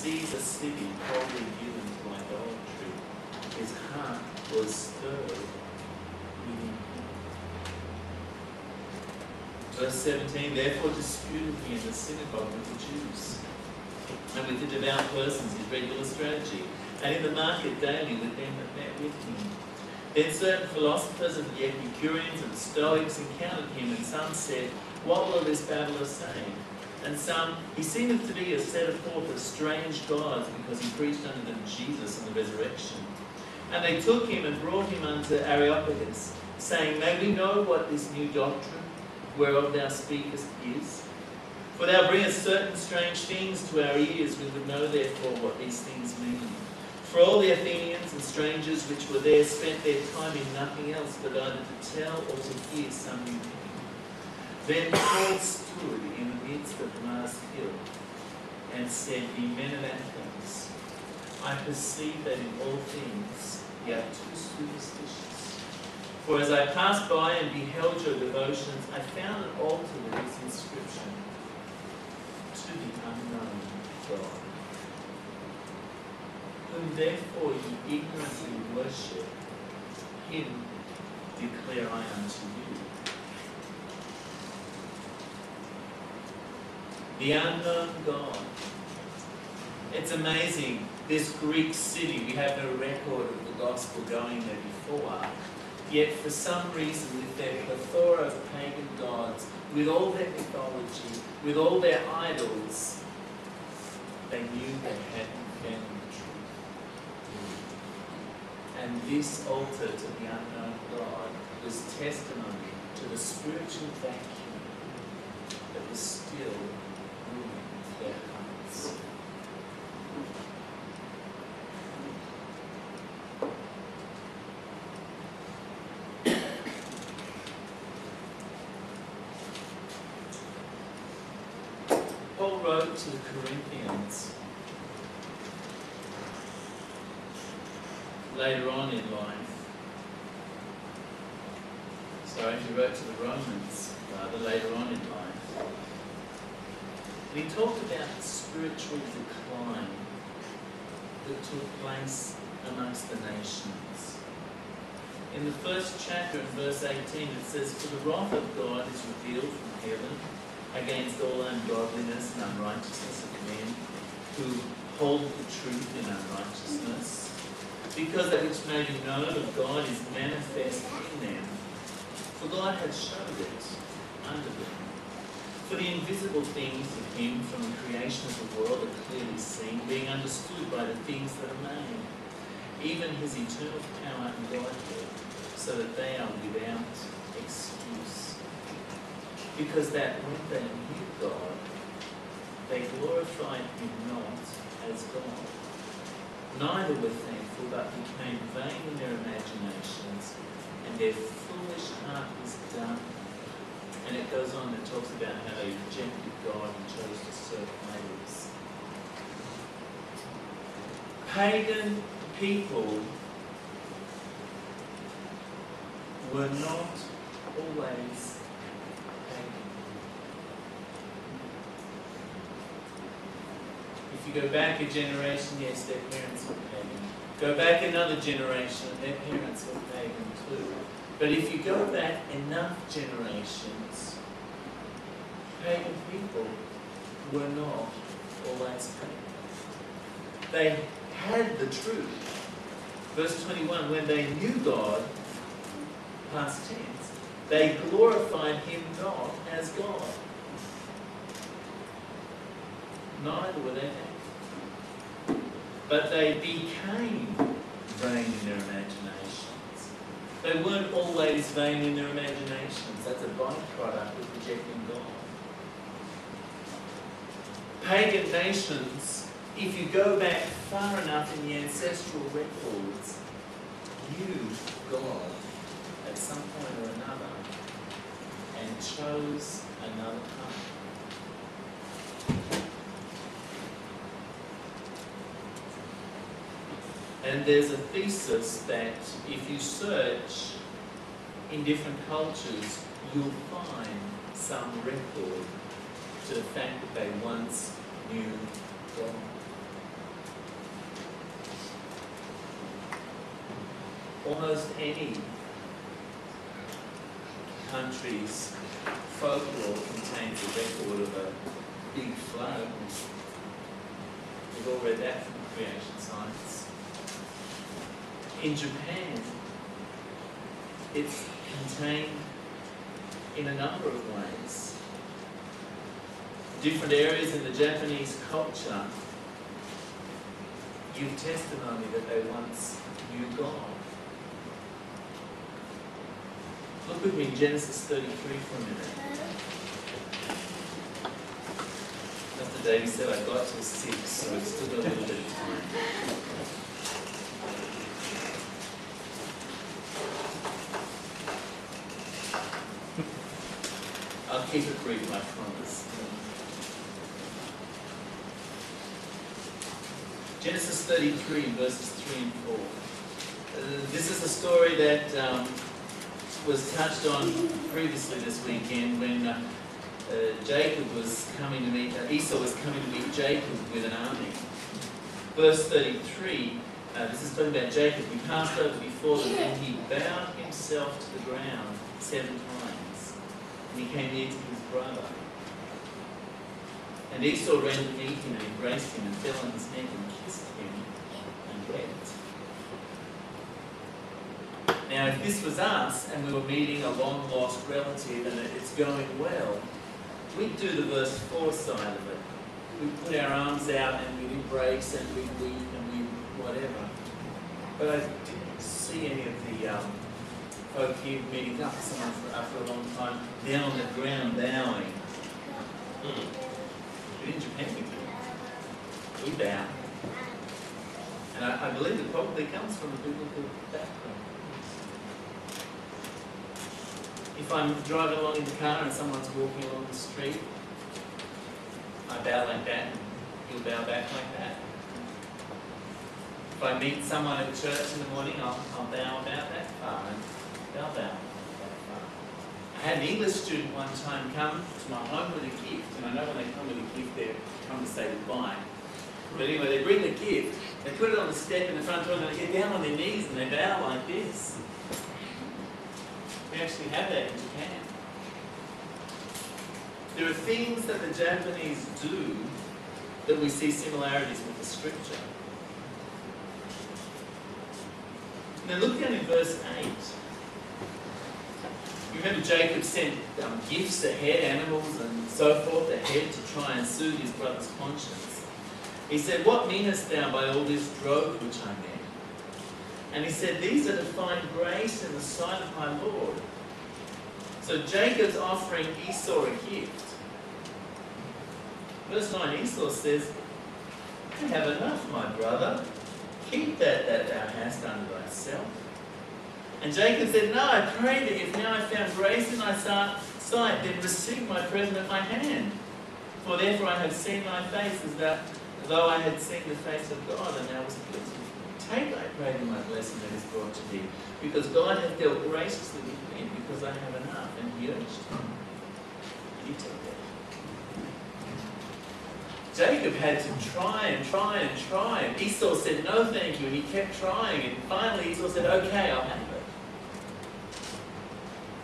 sees a city wholly given to idolatry, his heart was stirred within him. Verse 17, therefore disputed he in the synagogue with the Jews, and with the devout persons, his regular strategy, and in the market daily with them that met with him. Then certain philosophers of the Epicureans and Stoics encountered him, and some said, what will this babbler say? And some, he seemeth to be a setter forth of strange gods, because he preached unto them Jesus and the resurrection. And they took him and brought him unto Areopagus, saying, may we know what this new doctrine whereof thou speakest is? For thou bringest certain strange things to our ears, we would know therefore what these things mean. For all the Athenians and strangers which were there spent their time in nothing else but either to tell or to hear some new thing. Then Paul stood in the midst of Mars Hill and said, ye men of Athens, I perceive that in all things ye are too superstitious. For as I passed by and beheld your devotions, I found an altar with this inscription, to the unknown God. Whom therefore ye ignorantly worship, him declare I unto you. The unknown God. It's amazing, this Greek city, we have no record of the gospel going there before, yet for some reason with their plethora of pagan gods, with all their mythology, with all their idols, they knew they hadn't found the truth. And this altar to the unknown God was testimony to the spiritual vacuum that was still ruling their hearts. Paul wrote to the Corinthians later on in life. Sorry, he wrote to the Romans rather later on in life. And he talked about the spiritual decline that took place amongst the nations. In the first chapter, in verse 18, it says, for the wrath of God is revealed from heaven against all ungodliness and unrighteousness of men who hold the truth in unrighteousness, because that which may be known of God is manifest in them. For God hath showed it unto them. For the invisible things of him from the creation of the world are clearly seen, being understood by the things that are made, even his eternal power and Godhead, so that they are without excuse. Because that when they knew God, they glorified him not as God, neither were thankful, but became vain in their imaginations, and their foolish heart was dumb. And it goes on and talks about how they rejected God and chose to serve idols. Pagan people were not always pagan. If you go back a generation, yes, their parents were pagan. Go back another generation, their parents were pagan too. But if you go back enough generations, pagan people were not always pagan. They had the truth. Verse 21, when they knew God, past tense, they glorified him not as God. Neither were they thankful. But they became vain in their imaginations. They weren't always vain in their imaginations. That's a byproduct of rejecting God. Pagan nations, if you go back far enough in the ancestral records, knew God at some point or another and chose another path. And there's a thesis that if you search in different cultures, you'll find some record to the fact that they once knew God. almost any country's folklore contains a record of a big flood. We've all read that from creation science. In Japan, it's contained in a number of ways. Different areas in the Japanese culture give testimony that they once knew God. Look with me in Genesis 33 for a minute. After Davey said I got to 6, so we've still got a little bit of time. I'll keep it brief, I promise. Genesis 33, verses 3 and 4. This is a story that was touched on previously this weekend when Jacob was coming to meet, Esau was coming to meet Jacob with an army. Verse 33, this is talking about Jacob. He passed over before them and he bowed himself to the ground 7 times. And he came near to his brother. And Esau ran to meet him and embraced him and fell on his neck and kissed him and wept. Now, if this was us and we were meeting a long-lost relative and it's going well, we'd do the verse 4 side of it. We'd put our arms out and we'd embrace and we'd weep and we'd whatever. But I didn't see any of the folk here meeting up with someone for a long time down on the ground bowing. But in Japan we do. We bow. And I believe it probably comes from a biblical background. If I'm driving along in the car and someone's walking along the street, I bow like that and he'll bow back like that. If I meet someone at church in the morning, I'll bow about that far and they'll bow that far. I had an English student one time come to my home with a gift, and I know when they come with a gift, they come to say goodbye. But anyway, they bring the gift, they put it on the step in the front door, and they get down on their knees and they bow like this. We actually have that in Japan. There are things that the Japanese do that we see similarities with the scripture. Now look down in verse 8. You remember Jacob sent gifts ahead, animals and so forth ahead to try and soothe his brother's conscience. He said, "What meanest thou by all this drove which I met?" And he said, "These are to find grace in the sight of my Lord." So Jacob's offering Esau a gift. Verse 9, Esau says, "I have enough, my brother. Keep that thou hast unto thyself." And Jacob said, "No, I pray that if now I found grace in thy sight, then receive my present at my hand. For therefore I have seen thy face as though I had seen the face of God, and thou wast pleased with me. Take, I pray thee, my blessing that is brought to thee, because God hath dealt graciously with me, because I have enough." And he urged him. And he took it. Jacob had to try and try and try, and Esau said, "No, thank you," and he kept trying, and finally Esau said, "Okay, I'll have it."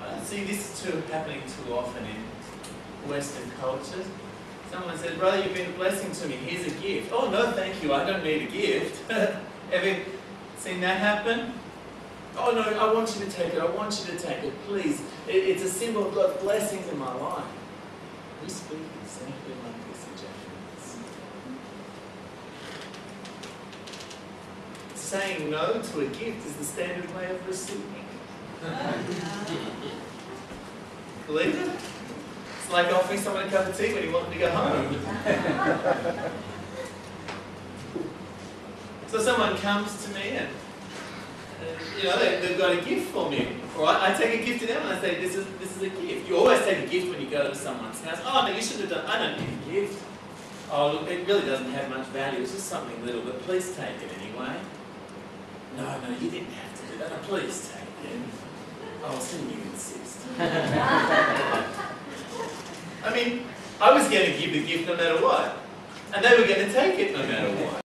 I see this too happening too often in Western cultures. Someone says, "Brother, you've been a blessing to me. Here's a gift." "Oh, no, thank you. I don't need a gift." Ever seen that happen? "Oh, no, I want you to take it. I want you to take it. Please. It's a symbol of God's blessings in my life." We speak exactly like this in Japanese. Saying no to a gift is the standard way of receiving. Believe it? It's like offering someone a cup of tea when you want them to go home. So someone comes to me and they've got a gift for me. Or I take a gift to them and I say, this is a gift. You always take a gift when you go to someone's house. "Oh, no, you should have done, I don't need a gift." "Oh, look, it really doesn't have much value. It's just something little, but please take it anyway." No, you didn't have to do that. "No, please take it." "Oh, so you insist." I mean, I was going to give the gift no matter what. And they were going to take it no matter what.